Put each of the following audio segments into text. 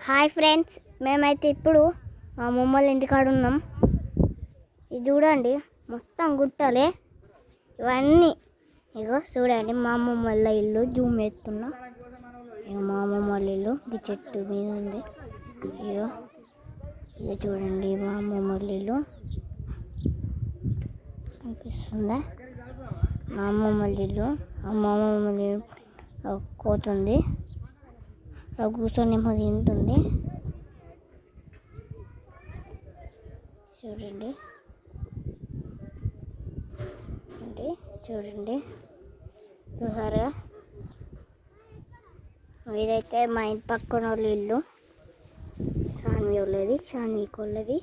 Hi friends, మేమైతే ఇప్పుడు మా అమ్మమ్మ ఇంటికాడ ఉన్నాం. ఇది చూడండి, మొత్తం గుట్టలే ఇవన్నీ. ఇగో చూడండి, మా అమ్మమ్మ ఇల్లు జూమ్ వేస్తున్నా. ఇక మా అమ్మమ్మ ఇల్లు ఈ చెట్టు మీద ఉంది. ఇగో ఇక చూడండి, మా అమ్మమ్మ ఇల్లు అనిపిస్తుందా? మా అమ్మమ్మ ఇల్లు. అమ్మమ్మ ఇల్లు కోతుంది, కూర్చొని ఏమో తింటుంది. చూడండి చూడండి చూసారా? ఇదైతే మా ఇంటి పక్కన వాళ్ళ ఇల్లు, సాన్వి వాళ్ళది, షాన్వికి వాళ్ళది.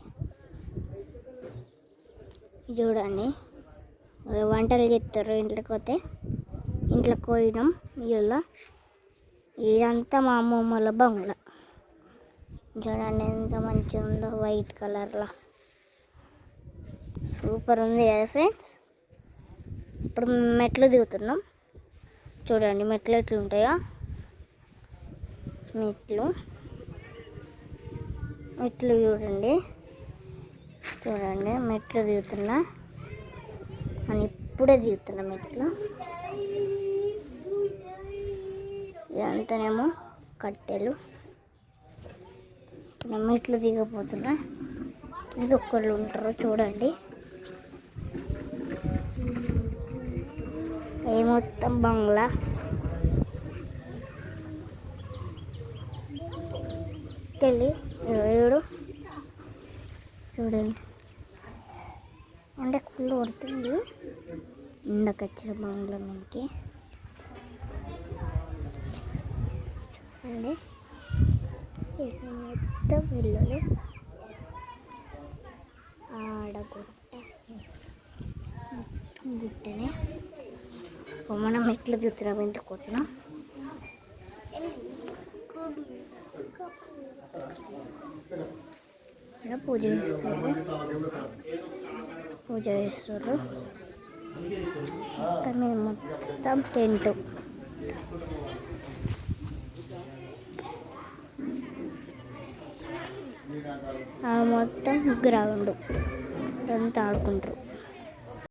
చూడండి, వంటలు చేస్తారు. ఇంట్లోకి పోతే ఇంట్లోకి పోయినాం. ఇల్లు ఇదంతా మా అమ్మమ్మల బంగ్లా. చూడండి ఎంత మంచిగా ఉందో, వైట్ కలర్లో సూపర్ ఉంది కదా ఫ్రెండ్స్. ఇప్పుడు మెట్లు దిగుతున్నాం. చూడండి మెట్లు ఎట్లుంటాయో. మెట్లు చూడండి మెట్లు దిగుతున్నా అని ఇప్పుడే దిగుతున్నా మెట్లు. ఇదంతానేమో కట్టెలు. మెట్లు దిగపోతున్నా. ఇది ఒక్కళ్ళు ఉంటారు చూడండి. ఏ మొత్తం బంగ్లా. చూడండి అంటే ఫుల్ పడుతుంది ఎండకొచ్చిన బంగ్లా మనకి. చూడండి మొత్తం ఇల్లులు. గుట్టనే మనం ఎట్లా చూస్తున్నాం, ఎంత కూర్చున్నాం. పూజ చేస్తారు. మొత్తం టెంట్. మొత్తం గ్రౌండ్ అంతా ఆడుకుంటారు.